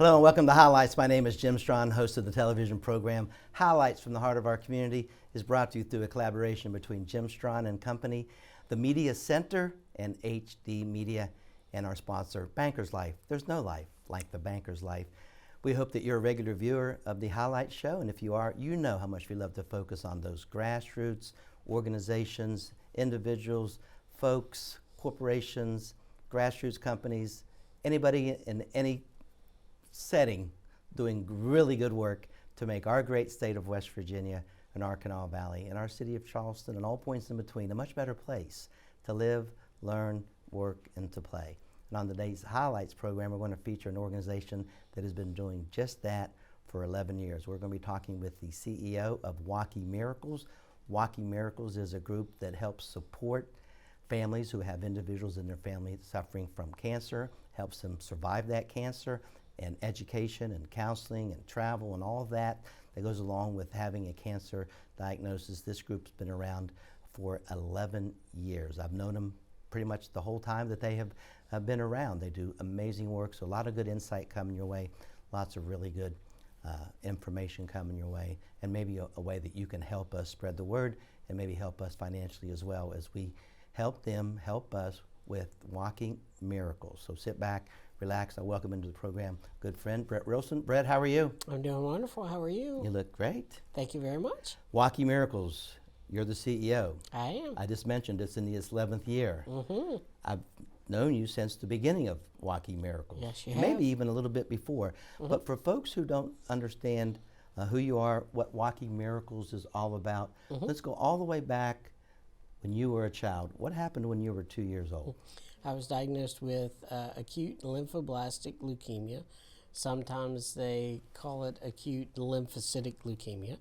Hello and welcome to Highlights. My name is Jim Strawn, host of the television program. Highlights from the heart of our community is brought to you through a collaboration between Jim Strawn and Company, the Media Center, and HD Media, and our sponsor, Bankers Life. There's no life like the Bankers Life. We hope that you're a regular viewer of the Highlights show, and if you are, you know how much we love to focus on those grassroots organizations, individuals, folks, corporations, grassroots companies, anybody in any setting doing really good work to make our great state of West Virginia and our Kanawha Valley and our city of Charleston and all points in between a much better place to live, learn, work, and to play. And on today's Highlights program, we're going to feature an organization that has been doing just that for 11 years. We're going to be talking with the CEO of Waukee Miracles. Waukee Miracles is a group that helps support families who have individuals in their family suffering from cancer, helps them survive that cancer, and education and counseling and travel and all of that goes along with having a cancer diagnosis. This group's been around for 11 years. I've known them pretty much the whole time that they have been around. They do amazing work, so a lot of good insight coming your way, lots of really good information coming your way, and maybe a way that you can help us spread the word and maybe help us financially as well as we help them help us with Waukee Miracles. So sit back, relax. I welcome into the program good friend Brett Wilson. Brett, how are you? I'm doing wonderful. How are you? You look great. Thank you very much. Waukee Miracles, you're the CEO. I am. I just mentioned it's in its 11th year. Mm-hmm. I've known you since the beginning of Waukee Miracles. Yes, you have. Maybe even a little bit before. Mm-hmm. But for folks who don't understand who you are, what Waukee Miracles is all about, let's go all the way back when you were a child. What happened when you were 2 years old? I was diagnosed with acute lymphoblastic leukemia. Sometimes they call it acute lymphocytic leukemia.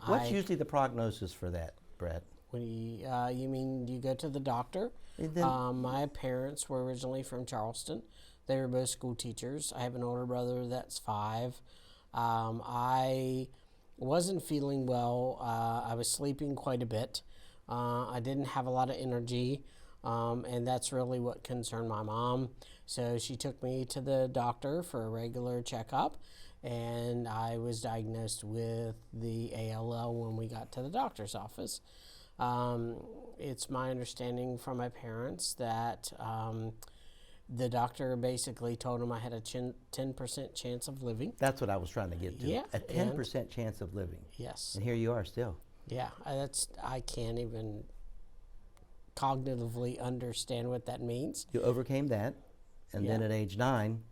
What's usually the prognosis for that, Brett? When you mean you go to the doctor? My parents were originally from Charleston. They were both school teachers. I have an older brother that's 5. I wasn't feeling well. I was sleeping quite a bit. I didn't have a lot of energy. And that's really what concerned my mom. So she took me to the doctor for a regular checkup, and I was diagnosed with the ALL when we got to the doctor's office. It's my understanding from my parents that the doctor basically told him I had a 10% chance of living. That's what I was trying to get to. Yeah, a 10% chance of living. Yes. And here you are still. Yeah, I can't even cognitively understand what that means. You overcame that, and then at age 9,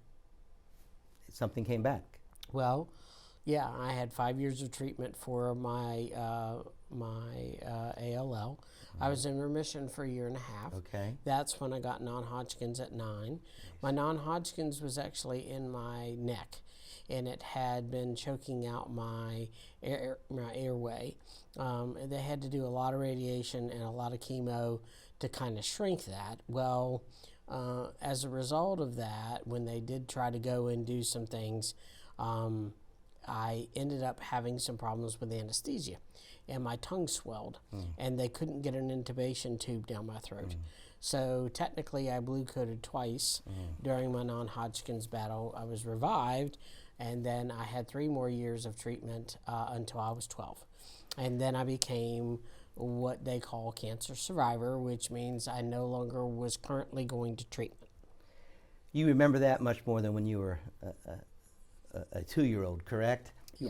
something came back. Well, yeah, I had 5 years of treatment for my ALL. I was in remission for a year and a half. Okay. That's when I got non-Hodgkin's at 9. My non-Hodgkin's was actually in my neck, and it had been choking out my airway. And they had to do a lot of radiation and a lot of chemo to kind of shrink that. Well, as a result of that, when they did try to go and do some things, I ended up having some problems with anesthesia, and my tongue swelled, and they couldn't get an intubation tube down my throat. So technically, I blue-coated twice during my non-Hodgkin's battle. I was revived, and then I had 3 more years of treatment until I was 12. And then I became what they call cancer survivor, which means I no longer was currently going to treatment. You remember that much more than when you were a 2-year-old, correct? Yes.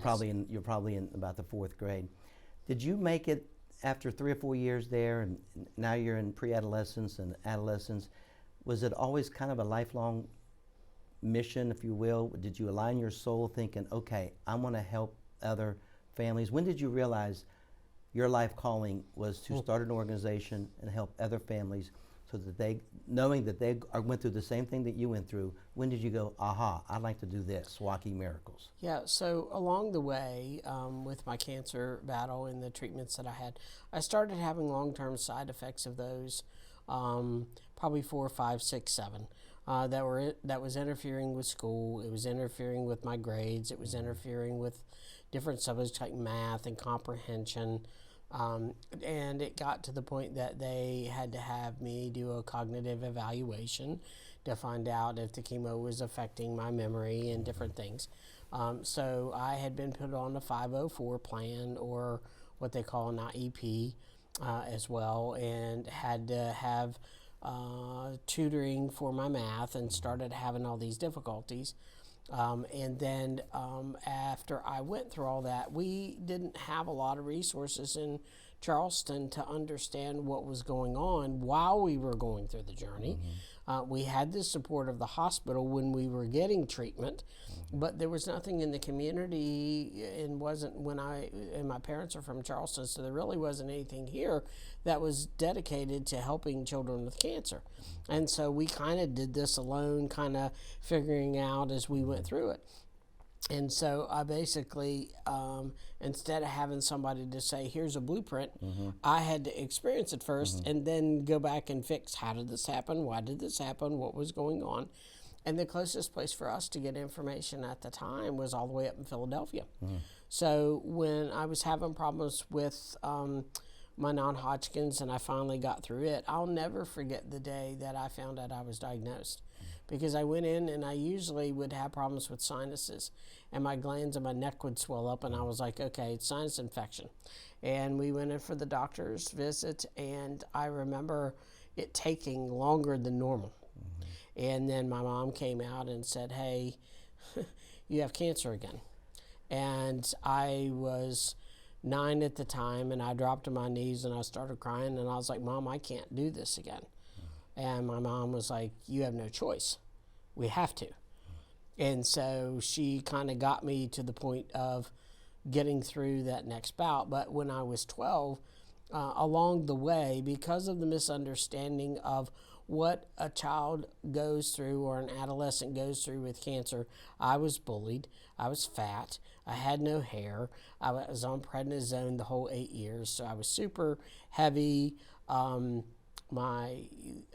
You're probably in about the 4th grade. Did you make it after 3 or 4 years there, and now you're in pre-adolescence and adolescence? Was it always kind of a lifelong mission, if you will? Did you align your soul thinking, okay, I want to help other families? When did you realize your life calling was to start an organization and help other families so that they, knowing that they went through the same thing that you went through, when did you go, aha, I'd like to do this, Waukee Miracles? Yeah, so along the way with my cancer battle and the treatments that I had, I started having long-term side effects of those, probably 4, 5, 6, 7. That was interfering with school. It was interfering with my grades. It was interfering with different subjects like math and comprehension. And it got to the point that they had to have me do a cognitive evaluation to find out if the chemo was affecting my memory and different things. So I had been put on a 504 plan, or what they call an IEP, as well, and had to have tutoring for my math, and started having all these difficulties. And then after I went through all that, we didn't have a lot of resources in Charleston to understand what was going on while we were going through the journey. We had the support of the hospital when we were getting treatment, but there was nothing in the community, and my parents are from Charleston, so there really wasn't anything here that was dedicated to helping children with cancer. And so we kind of did this alone, kind of figuring out as we went through it. And so I basically, instead of having somebody to say, here's a blueprint, I had to experience it first and then go back and fix, how did this happen? Why did this happen? What was going on? And the closest place for us to get information at the time was all the way up in Philadelphia. So when I was having problems with my non-Hodgkin's and I finally got through it, I'll never forget the day that I found out I was diagnosed. Because I went in and I usually would have problems with sinuses, and my glands in my neck would swell up, and I was like, okay, it's sinus infection. And we went in for the doctor's visit, and I remember it taking longer than normal. And then my mom came out and said, hey, you have cancer again. And I was 9 at the time, and I dropped to my knees and I started crying, and I was like, Mom, I can't do this again. And my mom was like, you have no choice. We have to. And so she kind of got me to the point of getting through that next bout. But when I was 12, along the way, because of the misunderstanding of what a child goes through or an adolescent goes through with cancer, I was bullied. I was fat. I had no hair. I was on prednisone the whole 8 years. So I was super heavy.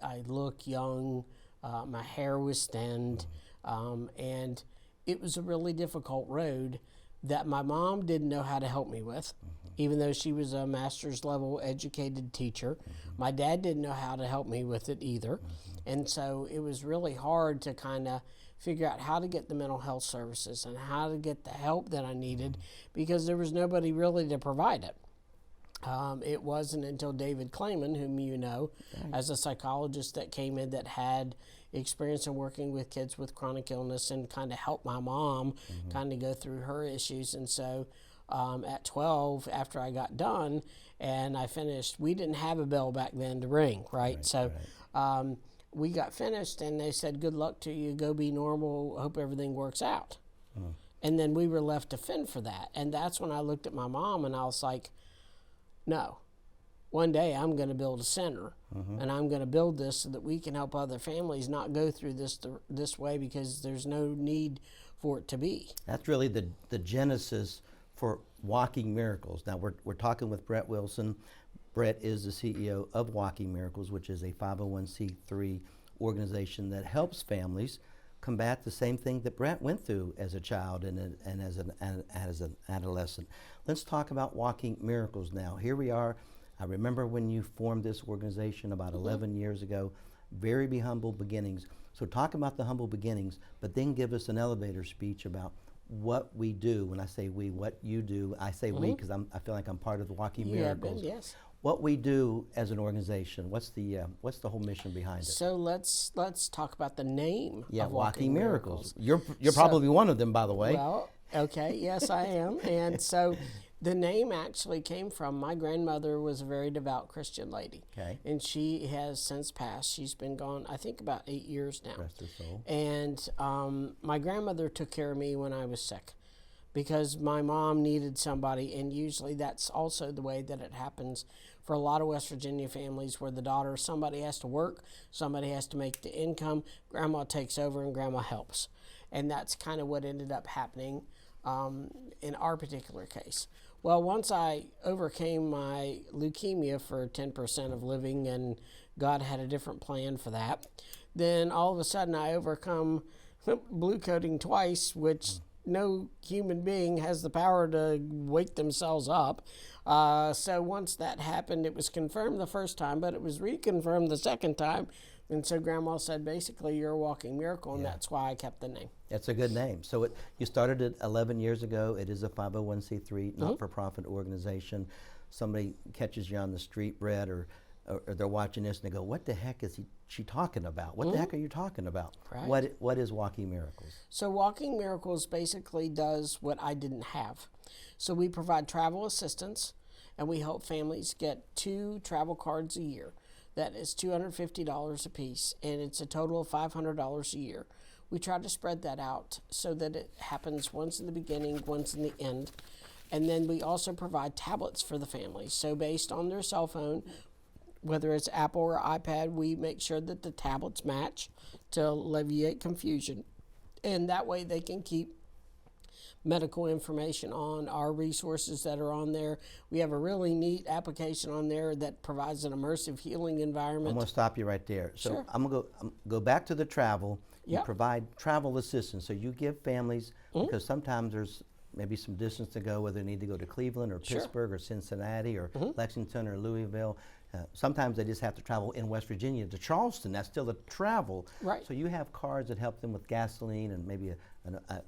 I look young, my hair was thinned, and it was a really difficult road that my mom didn't know how to help me with, even though she was a master's level educated teacher. My dad didn't know how to help me with it either, and so it was really hard to kind of figure out how to get the mental health services and how to get the help that I needed, because there was nobody really to provide it. It wasn't until David Clayman, whom you know, as a psychologist, that came in that had experience in working with kids with chronic illness and kind of helped my mom kind of go through her issues. And so at 12, after I got done and I finished, we didn't have a bell back then to ring, right? So we got finished and they said, good luck to you, go be normal, hope everything works out. And then we were left to fend for that. And that's when I looked at my mom and I was like, no, one day I'm going to build a center, and I'm going to build this so that we can help other families not go through this way, because there's no need for it to be. That's really the genesis for Walking Miracles. Now we're talking with Brett Wilson. Brett is the CEO of Walking Miracles, which is a 501c3 organization that helps families combat the same thing that Brett went through as a child and as an adolescent. Let's talk about Walking Miracles now. Here we are. I remember when you formed this organization about 11 years ago. Very humble beginnings. So talk about the humble beginnings, but then give us an elevator speech about what we do. When I say we, what you do. I say we because I feel like I'm part of the Walking Miracles. Yes. What we do as an organization. What's the whole mission behind it? So let's talk about the name of Walking Miracles. You're probably one of them, by the way. Well, okay, yes, I am. And so the name actually came from, my grandmother was a very devout Christian lady. Okay. And she has since passed. She's been gone, I think, about 8 years now. Rest her soul. And my grandmother took care of me when I was sick, because my mom needed somebody, and usually that's also the way that it happens for a lot of West Virginia families, where the daughter, somebody has to work, somebody has to make the income, grandma takes over and grandma helps. And that's kind of what ended up happening in our particular case. Well, once I overcame my leukemia for 10% of living, and God had a different plan for that, then all of a sudden I overcome blue coating twice, which no human being has the power to wake themselves up. So once that happened, it was confirmed the first time, but it was reconfirmed the second time. And so Grandma said, basically, you're a walking miracle, and that's why I kept the name. That's a good name. So you started it 11 years ago. It is a 501c3 not-for-profit organization. Somebody catches you on the street, Brett, or they're watching this and they go, what the heck is she talking about? What the heck are you talking about? Right. What is Walking Miracles? So Walking Miracles basically does what I didn't have. So we provide travel assistance, and we help families get 2 travel cards a year. That is $250 a piece, and it's a total of $500 a year. We try to spread that out so that it happens once in the beginning, once in the end. And then we also provide tablets for the family. So based on their cell phone, whether it's Apple or iPad, we make sure that the tablets match to alleviate confusion. And that way they can keep medical information on our resources that are on there. We have a really neat application on there that provides an immersive healing environment. I'm going to stop you right there. So Sure. I'm going to go back to the travel. You Yep. provide travel assistance. So you give families, because sometimes there's maybe some distance to go, whether they need to go to Cleveland or Pittsburgh or Cincinnati or Lexington or Louisville. Sometimes they just have to travel in West Virginia to Charleston. That's still a travel. Right. So you have cards that help them with gasoline and maybe a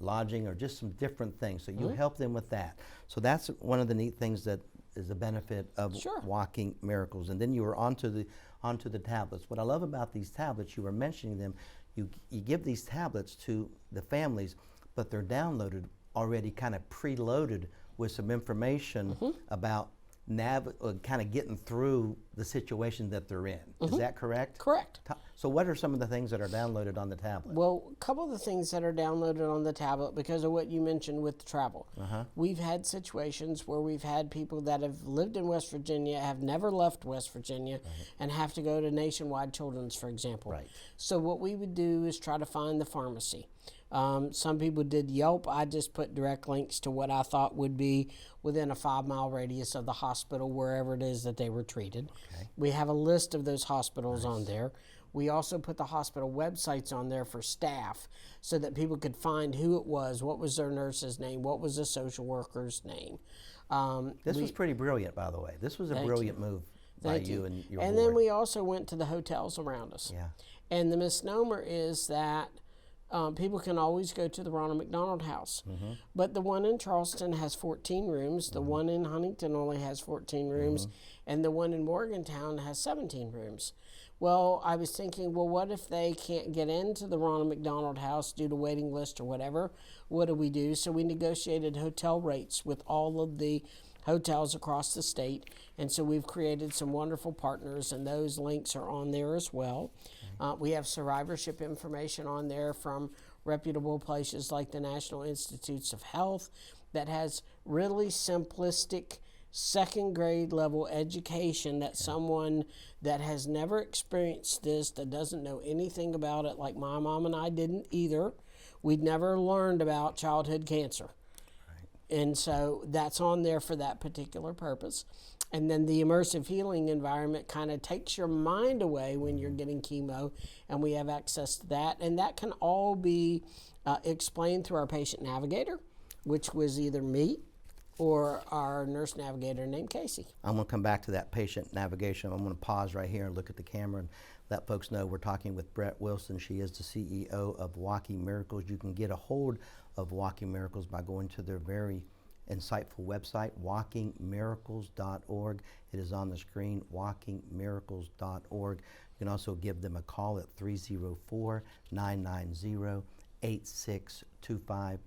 lodging or just some different things. So you help them with that. So that's one of the neat things that is a benefit of Walking Miracles. And then you were onto the tablets. What I love about these tablets, you were mentioning them, you give these tablets to the families, but they're downloaded already kind of preloaded with some information about kind of getting through the situation that they're in. Is that correct? Correct. So what are some of the things that are downloaded on the tablet? Well, a couple of the things that are downloaded on the tablet because of what you mentioned with the travel. We've had situations where we've had people that have lived in West Virginia, have never left West Virginia, and have to go to Nationwide Children's, for example. Right. So what we would do is try to find the pharmacy. Some people did Yelp. I just put direct links to what I thought would be within a 5-mile radius of the hospital, wherever it is that they were treated. Okay. We have a list of those hospitals on there. We also put the hospital websites on there for staff so that people could find who it was, what was their nurse's name, what was the social worker's name. This was pretty brilliant, by the way. This was a brilliant move by you and your And board. then we also went to the hotels around us. Yeah. And the misnomer is that people can always go to the Ronald McDonald House. But the one in Charleston has 14 rooms, the one in Huntington only has 14 rooms, and the one in Morgantown has 17 rooms. Well, I was thinking, well, what if they can't get into the Ronald McDonald House due to waiting list or whatever? What do we do? So we negotiated hotel rates with all of the hotels across the state, and so we've created some wonderful partners, and those links are on there as well. We have survivorship information on there from reputable places like the National Institutes of Health that has really simplistic second grade level education that someone that has never experienced this, that doesn't know anything about it, like my mom and I didn't either. We'd never learned about childhood cancer. And so that's on there for that particular purpose. And then the immersive healing environment kind of takes your mind away when you're getting chemo, and we have access to that. And that can all be explained through our patient navigator, which was either me or our nurse navigator named Casey. I'm going to come back to that patient navigation. I'm going to pause right here and look at the camera and let folks know we're talking with Brett Wilson. She is the CEO of Walking Miracles. You can get a hold of Walking Miracles by going to their very insightful website, walkingmiracles.org. It is on the screen, walkingmiracles.org. You can also give them a call at 304-990-8625,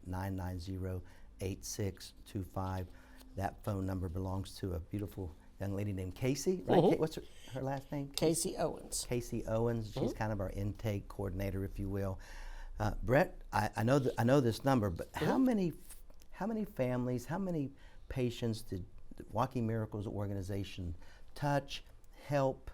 990-8625. That phone number belongs to a beautiful young lady named Casey, right? What's her last name? Casey Owens. Casey Owens. She's kind of our intake coordinator, if you will. Brett, I know this number, but how many families, how many patients did the Walking Miracles organization touch, help,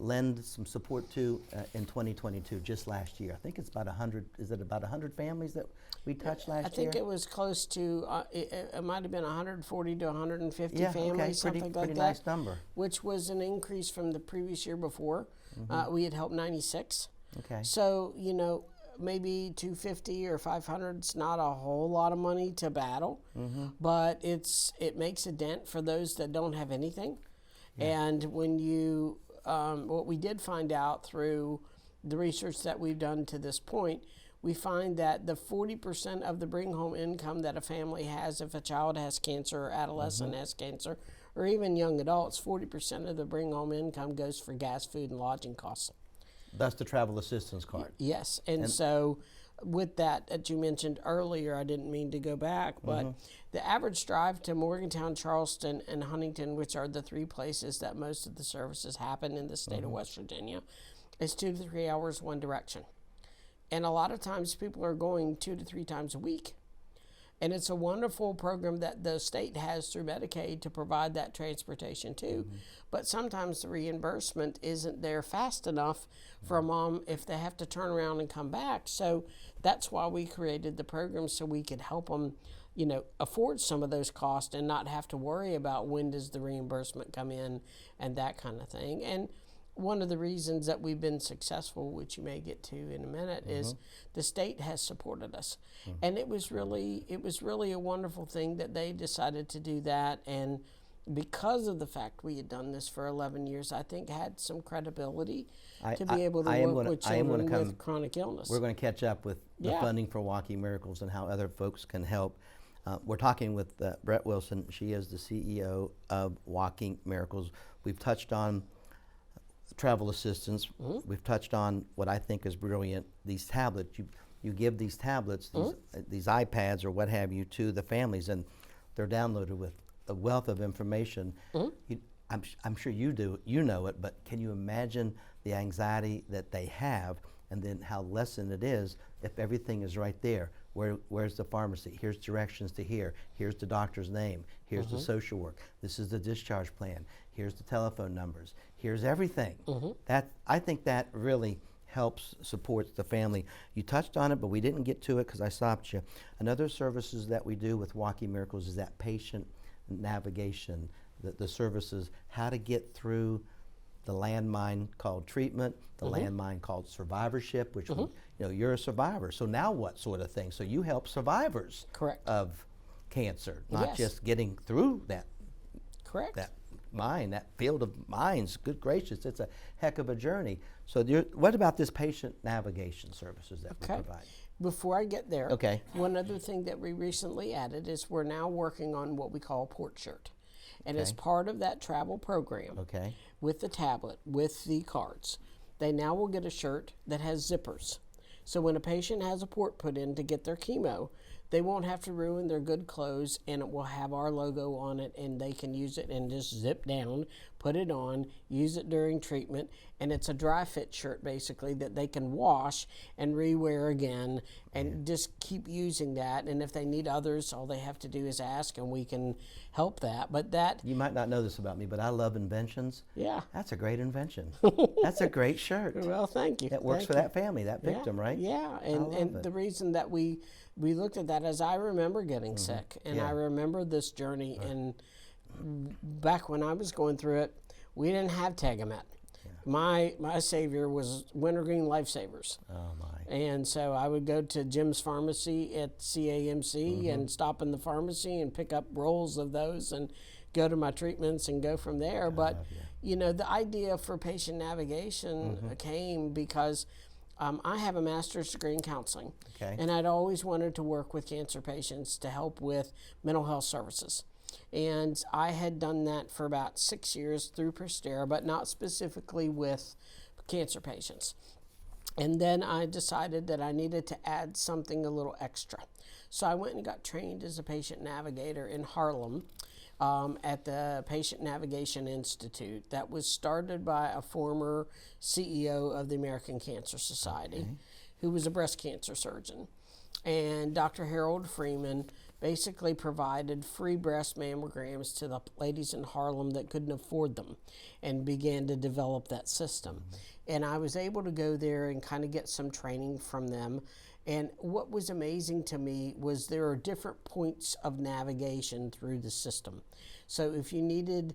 lend some support to in 2022, just last year? I think it's about 100. Is it about 100 families that we touched last year? I think it was close to, it might have been 140 to 150 yeah, families, okay, something like pretty that. nice number. Which was an increase from the previous year before. We had helped 96. Okay. So, maybe 250 or 500. It's not a whole lot of money to battle, but it makes a dent for those that don't have anything. And when you, what we did find out through the research that we've done to this point, we find that the 40% of the bring home income that a family has, if a child has cancer or adolescent has cancer, or even young adults, 40% of the bring home income goes for gas, food, and lodging costs. That's the travel assistance card. Yes, and so with that you mentioned earlier, I didn't mean to go back, but the average drive to Morgantown, Charleston, and Huntington, which are the three places that most of the services happen in the state of West Virginia, is 2 to 3 hours one direction. And a lot of times people are going 2 to 3 times a week. And it's a wonderful program that the state has through Medicaid to provide that transportation too. But sometimes the reimbursement isn't there fast enough for a mom if they have to turn around and come back. So that's why we created the program, so we could help them, afford some of those costs and not have to worry about when does the reimbursement come in and that kind of thing. And one of the reasons that we've been successful, which you may get to in a minute, is the state has supported us. And it was really a wonderful thing that they decided to do that. And because of the fact we had done this for 11 years, I think had some credibility to be able to work with children with chronic illness. We're going to catch up with the funding for Walking Miracles and how other folks can help. We're talking with Brett Wilson. She is the CEO of Walking Miracles. We've touched on travel assistance. We've touched on what I think is brilliant, these tablets. You give these tablets, these iPads or what have you, to the families, and they're downloaded with a wealth of information. I'm sure you know it, but can you imagine the anxiety that they have, and then how lessened it is if everything is right there? Where's the pharmacy? Here's directions to here. Here's the doctor's name. Here's the social work. This is the discharge plan. Here's the telephone numbers. Here's everything. I think that really helps, supports the family. You touched on it, but we didn't get to it because I stopped you. Another services that we do with Walking Miracles is that patient navigation, the services, how to get through the landmine called treatment, the landmine called survivorship, which you're a survivor. So now what sort of thing? So you help survivors of cancer, not just getting through that. That mine, that field of mines. Good gracious, it's a heck of a journey. So what about this patient navigation services that we provide? Before I get there, one other thing that we recently added is we're now working on what we call Port Shirt. And as part of that travel program, with the tablet, with the cards, they now will get a shirt that has zippers. So when a patient has a port put in to get their chemo, they won't have to ruin their good clothes, and it will have our logo on it, and they can use it and just zip down, put it on, use it during treatment, and it's a dry fit shirt basically that they can wash and re-wear again and just keep using that. And if they need others, all they have to do is ask, and we can help that. But that, you might not know this about me, but I love inventions. That's a great invention. That's a great shirt. Well, thank you. It works for that family, that victim, right? And the reason that we looked at that is I remember getting sick, and I remember this journey. And back when I was going through it, we didn't have Tegamet. My savior was Wintergreen Lifesavers. Oh my! And so I would go to Jim's Pharmacy at CAMC and stop in the pharmacy and pick up rolls of those and go to my treatments and go from there. But the idea for patient navigation came because I have a master's degree in counseling, and I'd always wanted to work with cancer patients to help with mental health services. And I had done that for about 6 years through Prestera, but not specifically with cancer patients. And then I decided that I needed to add something a little extra. So I went and got trained as a patient navigator in Harlem at the Patient Navigation Institute that was started by a former CEO of the American Cancer Society, who was a breast cancer surgeon. And Dr. Harold Freeman basically provided free breast mammograms to the ladies in Harlem that couldn't afford them, and began to develop that system. And I was able to go there and kind of get some training from them. And what was amazing to me was there are different points of navigation through the system. So if you needed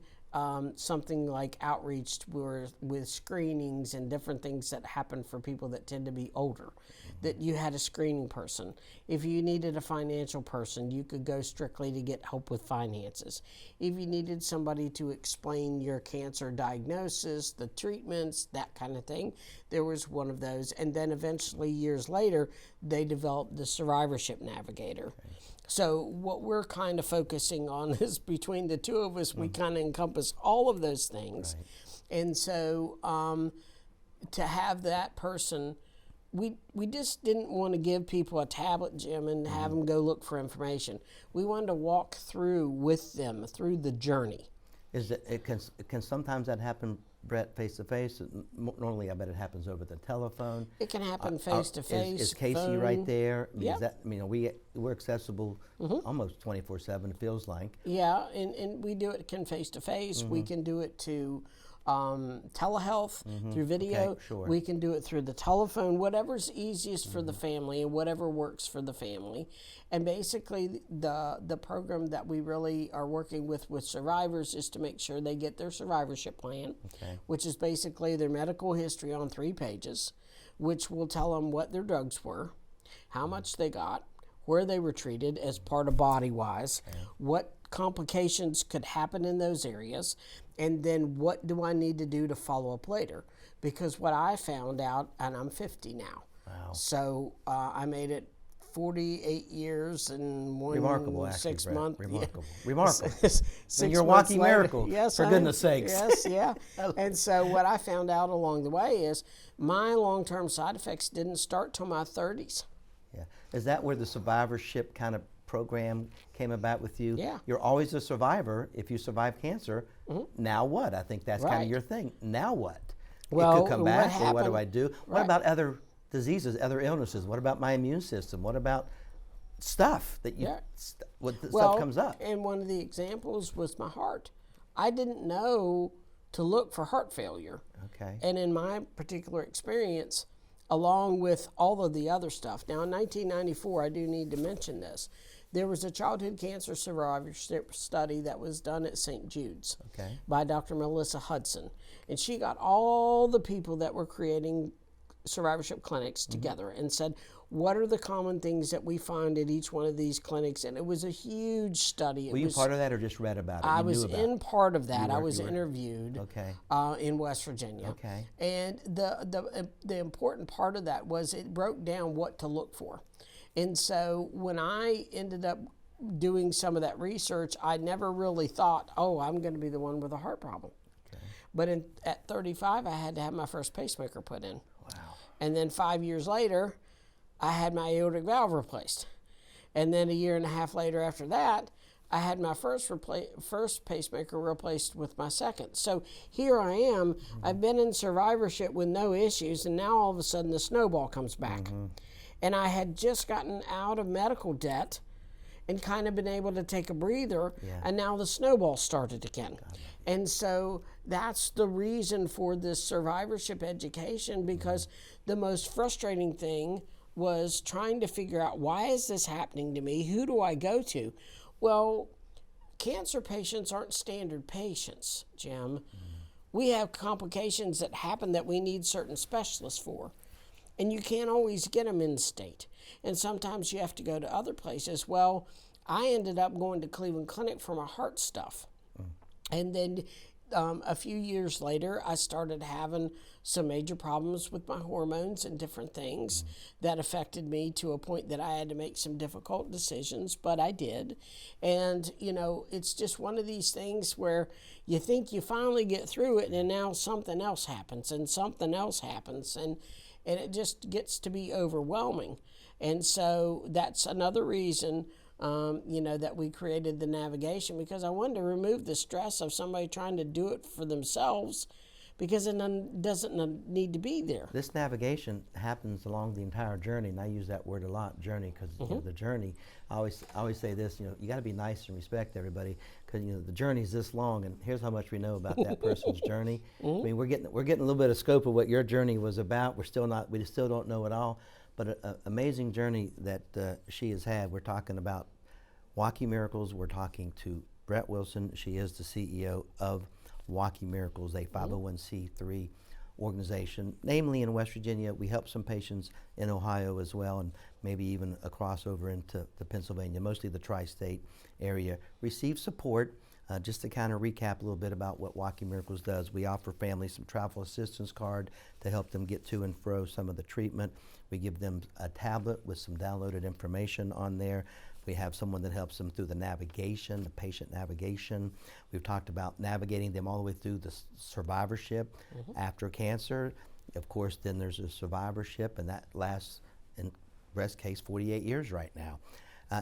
something like outreach with screenings and different things that happen for people that tend to be older, that you had a screening person. If you needed a financial person, you could go strictly to get help with finances. If you needed somebody to explain your cancer diagnosis, the treatments, that kind of thing, there was one of those. And then eventually, years later, they developed the Survivorship Navigator. So what we're kind of focusing on is, between the two of us, we kind of encompass all of those things. Right. And so to have that person, we just didn't want to give people a tablet, Jim, and have them go look for information. We wanted to walk through with them through the journey. Can sometimes that happen, Brett, face to face? Normally, I bet it happens over the telephone. It can happen face to face. Is Casey phone. Right there? Yep. We're accessible almost 24/7. It feels like. Yeah, and we do it face to face. We can do it to telehealth through video. Okay, sure. We can do it through the telephone. Whatever's easiest for the family and whatever works for the family. And basically, the program that we really are working with survivors is to make sure they get their survivorship plan, which is basically their medical history on 3 pages, which will tell them what their drugs were, how much they got, where they were treated as part of body-wise, what complications could happen in those areas, and then what do I need to do to follow up later. Because what I found out, and I'm 50 now, so I made it 48 years and Remarkable, 6 Brett. months. Remarkable. Remarkable. 6 you're a months walking later, miracle, yes, for goodness sakes. Yes, yeah. And so what I found out along the way is my long-term side effects didn't start till my 30s. Yeah. Is that where the survivorship kind of program came about with you? Yeah. You're always a survivor. If you survive cancer, now what? I think that's kind of your thing. Now what? Well, it could come back, happened, or what do I do? What right. about other diseases, other illnesses? What about my immune system? What about stuff that you, stuff comes up? And one of the examples was my heart. I didn't know to look for heart failure. Okay. And in my particular experience, along with all of the other stuff. Now, in 1994, I do need to mention this. There was a childhood cancer survivorship study that was done at St. Jude's by Dr. Melissa Hudson. And she got all the people that were creating survivorship clinics together and said, what are the common things that we find at each one of these clinics? And it was a huge study. Were you part of that or just read about it? I was in part of that. I was interviewed in West Virginia. Okay. And the important part of that was it broke down what to look for. And so when I ended up doing some of that research, I never really thought, oh, I'm going to be the one with a heart problem. Okay. But at 35, I had to have my first pacemaker put in. Wow. And then 5 years later, I had my aortic valve replaced. And then a year and a half later after that, I had my first pacemaker replaced with my second. So here I am. I've been in survivorship with no issues, and now all of a sudden the snowball comes back. And I had just gotten out of medical debt and kind of been able to take a breather, and now the snowball started again. And so that's the reason for this survivorship education, because the most frustrating thing was trying to figure out, why is this happening to me? Who do I go to? Well, cancer patients aren't standard patients, Jim. We have complications that happen that we need certain specialists for. And you can't always get them in state. And sometimes you have to go to other places. Well, I ended up going to Cleveland Clinic for my heart stuff. And then a few years later, I started having some major problems with my hormones and different things that affected me to a point that I had to make some difficult decisions, but I did. And, you know, it's just one of these things where you think you finally get through it, and now something else happens, and something else happens, and it just gets to be overwhelming. And so that's another reason that we created the navigation, because I wanted to remove the stress of somebody trying to do it for themselves, because it doesn't need to be there. This navigation happens along the entire journey, and I use that word a lot, journey, because the journey. I always say this, you got to be nice and respect everybody, because the journey's this long, and here's how much we know about that person's journey. I mean, we're getting a little bit of scope of what your journey was about. We still don't know it all, but an amazing journey that she has had. We're talking about Walking Miracles. We're talking to Brett Wilson. She is the CEO of Walking Miracles, a 501c3 organization. Namely in West Virginia, we help some patients in Ohio as well, and maybe even a crossover into Pennsylvania, mostly the tri-state area, receive support. Just to kind of recap a little bit about what Walking Miracles does, we offer families some travel assistance card to help them get to and fro some of the treatment. We give them a tablet with some downloaded information on there. We have someone that helps them through the navigation, the patient navigation. We've talked about navigating them all the way through the survivorship after cancer. Of course, then there's a survivorship, and that lasts, in breast case, 48 years right now.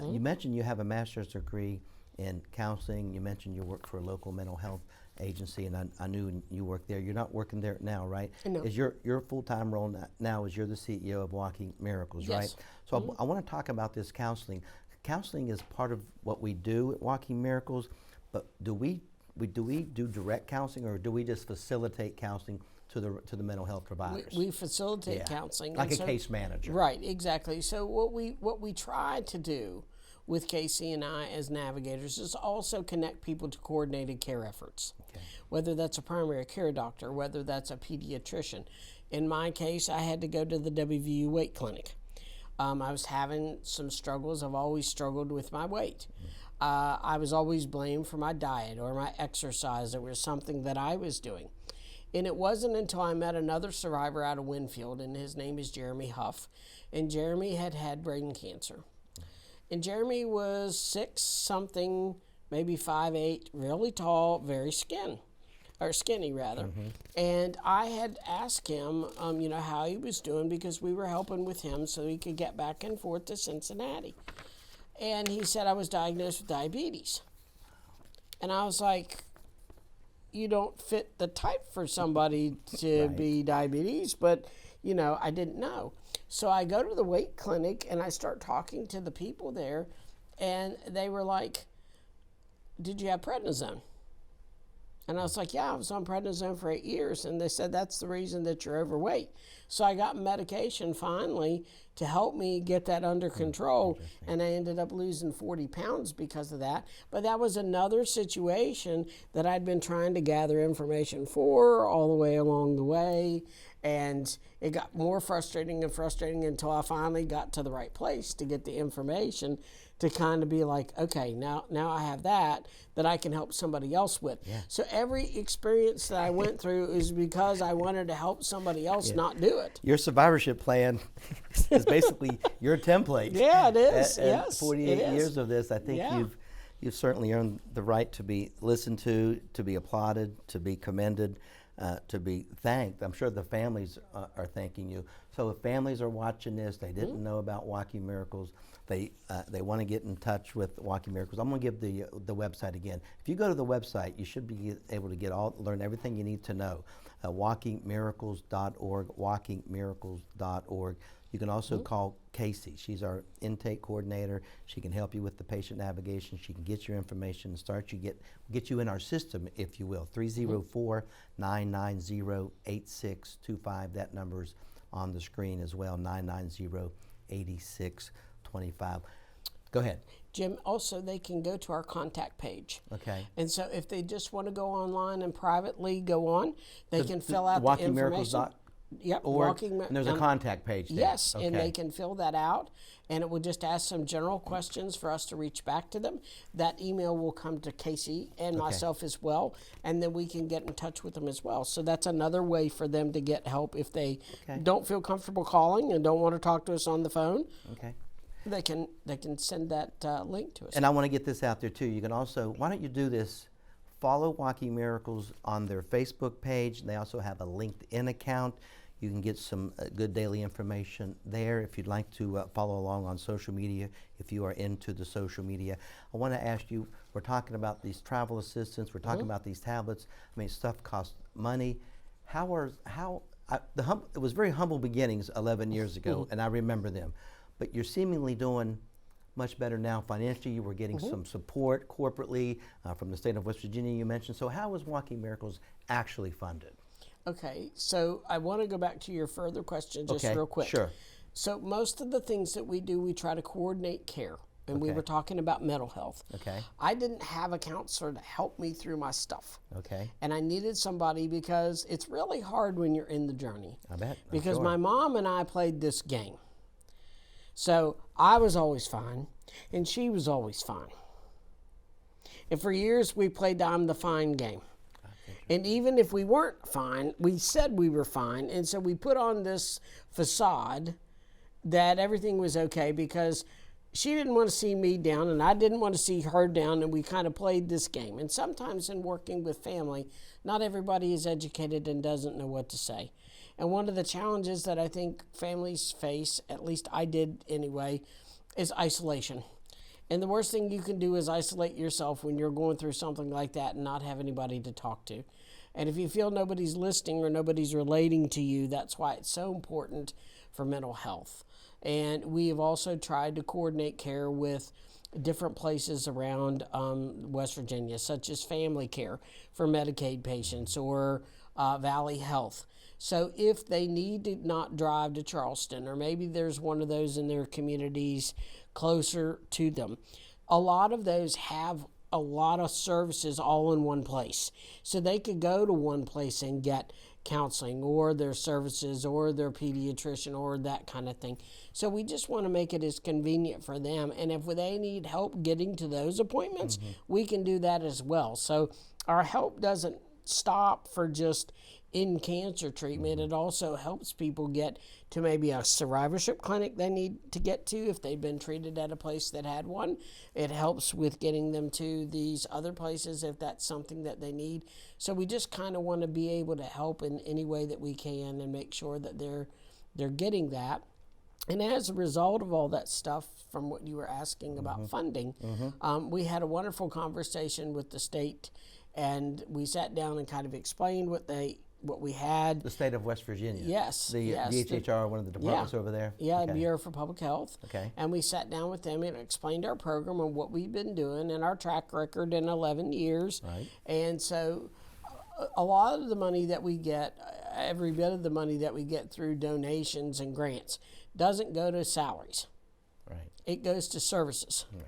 You mentioned you have a master's degree in counseling. You mentioned you work for a local mental health agency, and I knew you worked there. You're not working there now, right? No. Is your full-time role now is you're the CEO of Walking Miracles, Yes. right? So I want to talk about this counseling. Counseling is part of what we do at Walking Miracles, but do we do direct counseling, or do we just facilitate counseling to the mental health providers? We facilitate Yeah. counseling. Like and a case manager. Right, exactly. So what we try to do with Casey and I as navigators is also connect people to coordinated care efforts. Okay. Whether that's a primary care doctor, whether that's a pediatrician. In my case, I had to go to the WVU weight clinic. I was having some struggles. I've always struggled with my weight. I was always blamed for my diet or my exercise. It was something that I was doing. And it wasn't until I met another survivor out of Winfield, and his name is Jeremy Huff. And Jeremy had brain cancer. And Jeremy was 6-something, maybe 5'8", really tall, very skinny. And I had asked him, how he was doing, because we were helping with him so he could get back and forth to Cincinnati. And he said I was diagnosed with diabetes. And I was like, you don't fit the type for somebody to be diabetes, but, I didn't know. So I go to the weight clinic and I start talking to the people there, and they were like, did you have prednisone? And I was like, yeah, I was on prednisone for 8 years. And they said, that's the reason that you're overweight. So I got medication finally to help me get that under control. And I ended up losing 40 pounds because of that. But that was another situation that I'd been trying to gather information for all the way along the way. And it got more frustrating and frustrating until I finally got to the right place to get the information to kind of be like, okay, now I have that I can help somebody else with. Yeah. So every experience that I went through is because I wanted to help somebody else not do it. Your survivorship plan is basically your template. Yeah, it is. And Yes, 48 it is. years of this, I think Yeah. you've certainly earned the right to be listened to be applauded, to be commended, to be thanked. I'm sure the families are thanking you. So if families are watching this, they didn't know about Walking Miracles, they want to get in touch with Walking Miracles. I'm going to give the website again. If you go to the website, you should be able to learn everything you need to know. WalkingMiracles.org, WalkingMiracles.org. You can also call Casey. She's our intake coordinator. She can help you with the patient navigation. She can get your information, get you in our system, if you will. 304-990-8625. That number's on the screen as well, 990-8625. Go ahead. Jim, also they can go to our contact page. Okay. And so if they just want to go online and privately go on, they can fill out the information. Yep, And there's a contact page there. Yes, okay. and they can fill that out, and it will just ask some general questions for us to reach back to them. That email will come to Casey and myself as well, and then we can get in touch with them as well. So that's another way for them to get help if they don't feel comfortable calling and don't want to talk to us on the phone. Okay. They can send that link to us. And I want to get this out there too. You can also, why don't you do this? Follow Walking Miracles on their Facebook page. They also have a LinkedIn account. You can get some good daily information there if you'd like to follow along on social media, if you are into the social media. I want to ask you, we're talking about these travel assistants, we're talking about these tablets. I mean, stuff costs money. It was very humble beginnings 11 years ago, and I remember them. But you're seemingly doing much better now financially. You were getting some support corporately from the state of West Virginia, you mentioned. So how was Walking Miracles actually funded? Okay, so I want to go back to your further question just real quick. Sure. So most of the things that we do, we try to coordinate care. and we Okay. were talking about mental health. Okay. I didn't have a counselor to help me through my stuff. Okay. And I needed somebody because it's really hard when you're in the journey. I bet. I'm Because sure. my mom and I played this game. So I was always fine, and she was always fine. And for years, we played the I'm the fine game. And even if we weren't fine, we said we were fine. And so we put on this facade that everything was okay because she didn't want to see me down and I didn't want to see her down. And we kind of played this game. And sometimes in working with family, not everybody is educated and doesn't know what to say. And one of the challenges that I think families face, at least I did anyway, is isolation. And the worst thing you can do is isolate yourself when you're going through something like that and not have anybody to talk to. And if you feel nobody's listening or nobody's relating to you, that's why it's so important for mental health. And we have also tried to coordinate care with different places around West Virginia, such as Family Care for Medicaid patients or Valley Health. So if they need to not drive to Charleston, or maybe there's one of those in their communities closer to them, a lot of those have a lot of services all in one place. So they could go to one place and get counseling or their services or their pediatrician or that kind of thing. So we just want to make it as convenient for them. And if they need help getting to those appointments, we can do that as well. So our help doesn't stop for just in cancer treatment. It also helps people get to maybe a survivorship clinic they need to get to if they've been treated at a place that had one. It helps with getting them to these other places if that's something that they need. So we just kind of want to be able to help in any way that we can and make sure that they're getting that. And as a result of all that stuff, from what you were asking about funding, we had a wonderful conversation with the state, and we sat down and kind of explained what we had. The state of West Virginia. Yes. The yes, DHHR, one of the departments over there. Yeah, Okay. Bureau for Public Health. Okay. And we sat down with them and explained our program and what we've been doing and our track record in 11 years. Right. And so a lot of the money that we get, every bit of the money that we get through donations and grants, doesn't go to salaries. Right. It goes to services. Right.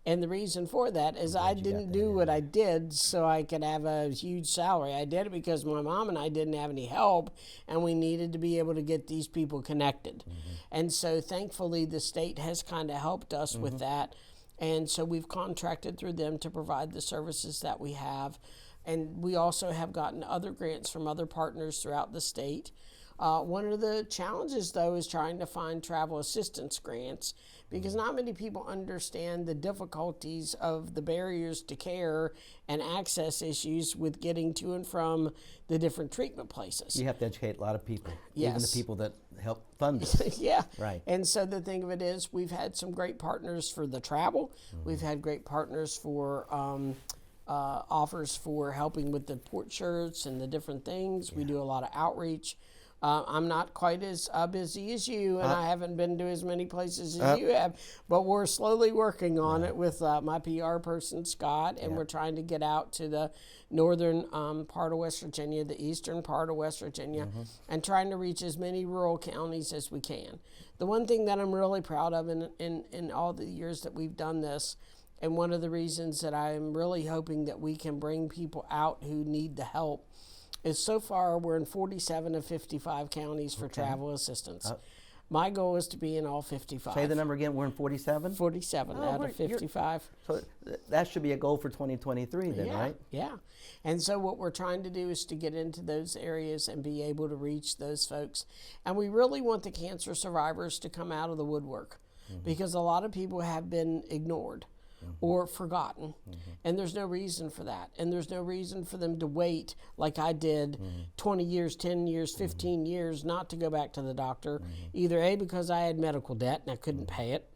And the reason for that is I you got didn't that do in what I did so I could have a huge salary. I did it because my mom and I didn't have any help, and we needed to be able to get these people connected. And so thankfully the state has kind of helped us with that. And so we've contracted through them to provide the services that we have. And we also have gotten other grants from other partners throughout the state. One of the challenges, though, is trying to find travel assistance grants because not many people understand the difficulties of the barriers to care and access issues with getting to and from the different treatment places. You have to educate a lot of people, even the Yes. people that help fund this. Yeah. Right. And so the thing of it is, we've had some great partners for the travel. We've had great partners for offers for helping with the port shirts and the different things. We do a lot of outreach. I'm not quite as busy as you, and I haven't been to as many places as you have, but we're slowly working on it with my PR person, Scott, and we're trying to get out to the northern part of West Virginia, the eastern part of West Virginia, and trying to reach as many rural counties as we can. The one thing that I'm really proud of in all the years that we've done this, and one of the reasons that I'm really hoping that we can bring people out who need the help, is so far we're in 47 of 55 counties for travel assistance. My goal is to be in all 55. Say the number again. We're in 47? 47 Oh, out we're- of 55. So that should be a goal for 2023 then, Yeah, right? yeah. And so what we're trying to do is to get into those areas and be able to reach those folks. And we really want the cancer survivors to come out of the woodwork because a lot of people have been ignored or forgotten. And there's no reason for that. And there's no reason for them to wait like I did 20 years, 10 years, 15 years not to go back to the doctor. Either A, because I had medical debt and I couldn't pay it.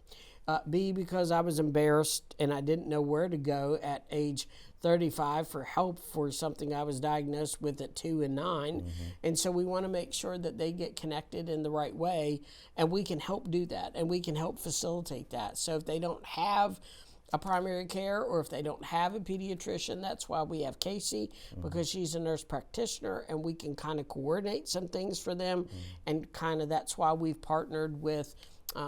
B, because I was embarrassed and I didn't know where to go at age 35 for help for something I was diagnosed with at 2 and 9. And so we want to make sure that they get connected in the right way, and we can help do that, and we can help facilitate that. So if they don't have a primary care or if they don't have a pediatrician, that's why we have Casey, because she's a nurse practitioner, and we can kind of coordinate some things for them. And kind of that's why we've partnered with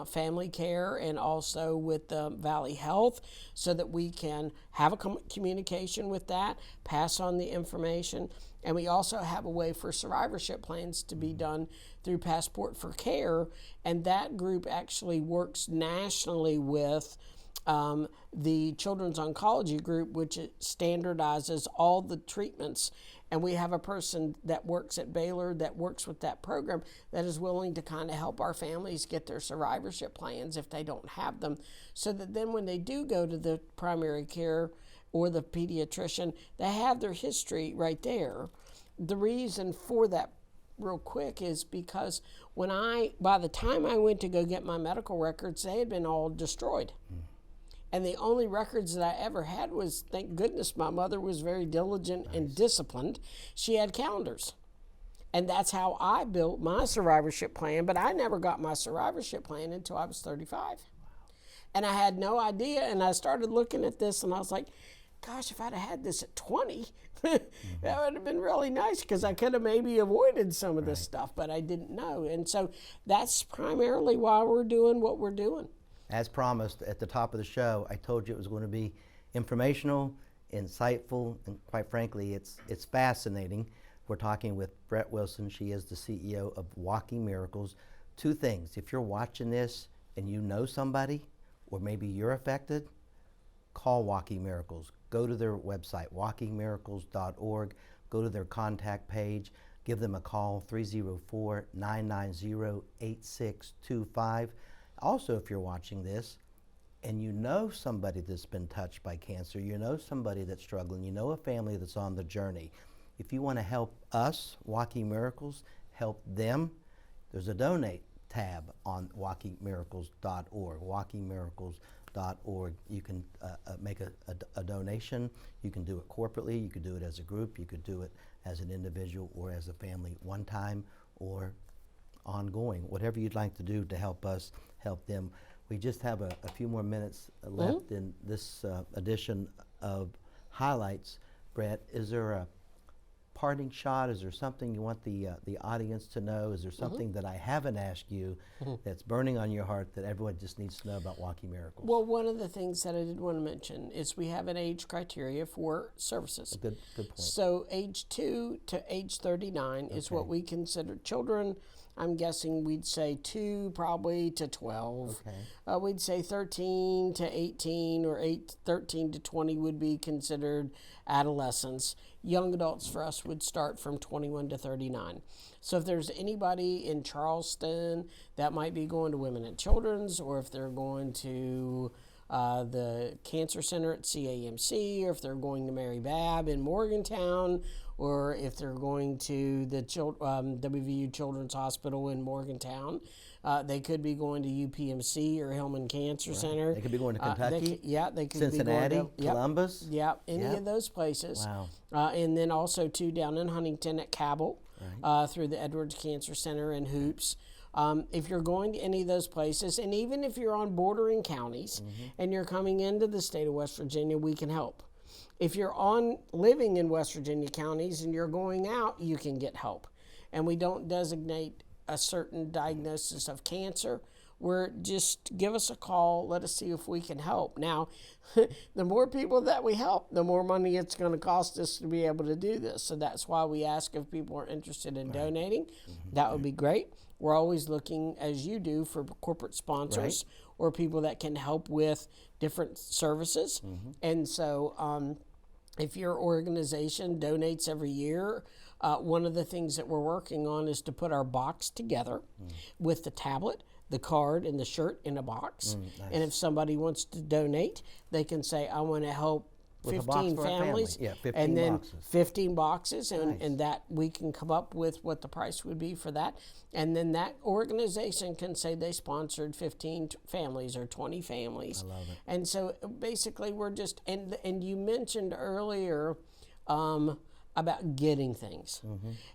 Family Care and also with Valley Health, so that we can have a communication with that, pass on the information. And we also have a way for survivorship plans to be done through Passport for Care. And that group actually works nationally with the Children's Oncology Group, which standardizes all the treatments. And we have a person that works at Baylor that works with that program that is willing to kind of help our families get their survivorship plans if they don't have them, so that then when they do go to the primary care or the pediatrician, they have their history right there. The reason for that, real quick, is because by the time I went to go get my medical records, they had been all destroyed. And the only records that I ever had was, thank goodness, my mother was very diligent and disciplined. She had calendars. And that's how I built my survivorship plan. But I never got my survivorship plan until I was 35. And I had no idea. And I started looking at this and I was like, gosh, if I'd have had this at 20, that would have been really nice, because I could have maybe avoided some of this stuff, but I didn't know. And so that's primarily why we're doing what we're doing. As promised at the top of the show, I told you it was going to be informational, insightful, and quite frankly, it's fascinating. We're talking with Brett Wilson. She is the CEO of Walking Miracles. Two things: if you're watching this and you know somebody, or maybe you're affected, call Walking Miracles. Go to their website, walkingmiracles.org. Go to their contact page. Give them a call, 304-990-8625. Also, if you're watching this and you know somebody that's been touched by cancer, you know somebody that's struggling, you know a family that's on the journey, if you want to help us, Walking Miracles, help them, there's a donate tab on walkingmiracles.org, walkingmiracles.org. You can make a donation. You can do it corporately, you could do it as a group, you could do it as an individual or as a family, one time or ongoing, whatever you'd like to do to help us help them. We just have a few more minutes left in this edition of Highlights. Brett, is there a parting shot? Is there something you want the audience to know? Is there something that I haven't asked you that's burning on your heart that everyone just needs to know about Walking Miracles? Well, one of the things that I did want to mention is we have an age criteria for services. Good point. So age 2 to age 39 is what we consider children. I'm guessing we'd say 2 probably to 12. Okay. We'd say 13 to 18 or 13 to 20 would be considered adolescents. Young adults for us would start from 21 to 39. So if there's anybody in Charleston that might be going to Women and Children's, or if they're going to the Cancer Center at CAMC, or if they're going to Mary Babb in Morgantown, or if they're going to the WVU Children's Hospital in Morgantown, they could be going to UPMC or Hillman Cancer Center. They could be going to Kentucky, they could Cincinnati, be going to Columbus. any of those places. Wow. And then also too down in Huntington at Cabell, through the Edwards Cancer Center and Hoops. If you're going to any of those places, and even if you're on bordering counties and you're coming into the state of West Virginia, we can help. If you're living in West Virginia counties and you're going out, you can get help. And we don't designate a certain diagnosis of cancer. We're just give us a call, let us see if we can help. Now, the more people that we help, the more money it's going to cost us to be able to do this. So that's why we ask if people are interested in donating. That would be great. We're always looking, as you do, for corporate sponsors or people that can help with different services. And so if your organization donates every year, one of the things that we're working on is to put our box together with the tablet, the card, and the shirt in a box. Nice. And if somebody wants to donate, they can say, I want to help With a box 15 for a family. families, Yeah, 15 and then boxes. 15 boxes, and, Nice. and that we can come up with what the price would be for that. And then that organization can say they sponsored 15 families or 20 families. I love it. And so basically we're just, and you mentioned earlier about getting things.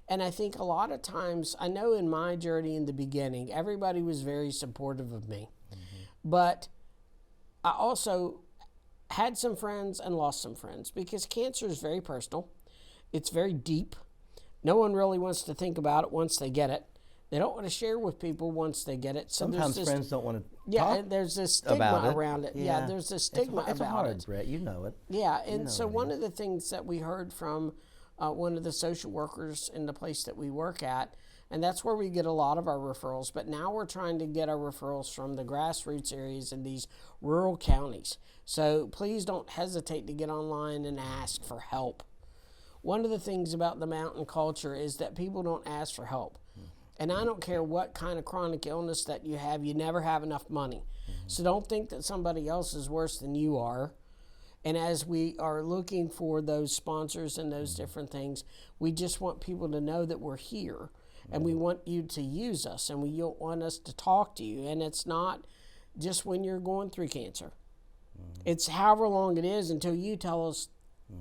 And I think a lot of times, I know in my journey in the beginning, everybody was very supportive of me. But I also had some friends and lost some friends because cancer is very personal. It's very deep. No one really wants to think about it once they get it. They don't want to share with people once they get it. So Sometimes there's friends don't want to yeah, talk and there's a about stigma it. around it. Yeah, there's a stigma it's about hard, it. Brett. You know it. Yeah, and know so it one of the things that we heard from one of the social workers in the place that we work at, and that's where we get a lot of our referrals, but now we're trying to get our referrals from the grassroots areas in these rural counties. So please don't hesitate to get online and ask for help. One of the things about the mountain culture is that people don't ask for help. And I don't care what kind of chronic illness that you have, you never have enough money. So don't think that somebody else is worse than you are. And as we are looking for those sponsors and those different things, we just want people to know that we're here. And we want you to use us, and we want us to talk to you. And it's not just when you're going through cancer. It's however long it is until you tell us,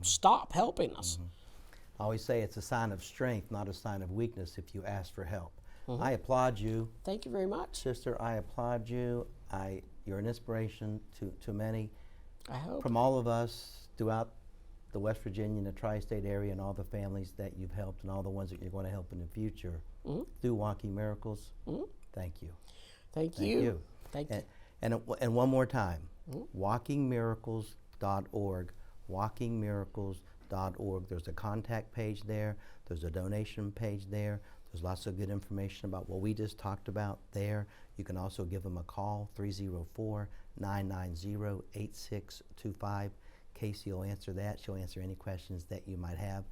stop helping us. I always say it's a sign of strength, not a sign of weakness if you ask for help. I applaud you. Thank you very much. Sister, I applaud you. You're an inspiration to many. I hope. From all of us throughout the West Virginia and the tri-state area, and all the families that you've helped and all the ones that you're going to help in the future through Walking Miracles, thank you. Thank you. Thank you. And one more time, walkingmiracles.org, walkingmiracles.org. There's a contact page there. There's a donation page there. There's lots of good information about what we just talked about there. You can also give them a call, 304-990-8625. Casey will answer that. She'll answer any questions that you might have.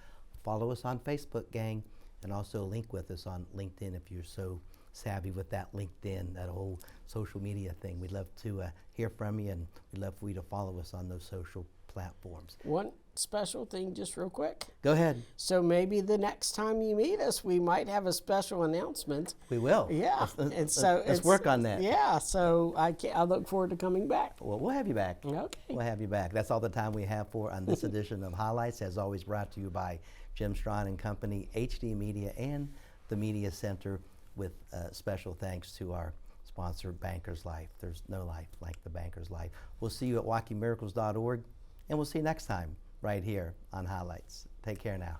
Follow us on Facebook, gang, and also link with us on LinkedIn if you're so savvy with that LinkedIn, that whole social media thing. We'd love to hear from you, and we'd love for you to follow us on those social platforms. One special thing, just real quick. Go ahead. So maybe the next time you meet us, we might have a special announcement. We will. Yeah, Let's work on that. Yeah, so I look forward to coming back. Well, we'll have you back. Okay. We'll have you back. That's all the time we have for on this edition of Highlights, as always brought to you by Jim Strawn and Company, HD Media, and the Media Center, with special thanks to our sponsor, Bankers Life. There's no life like the Bankers Life. We'll see you at walkingmiracles.org, and we'll see you next time right here on Highlights. Take care now.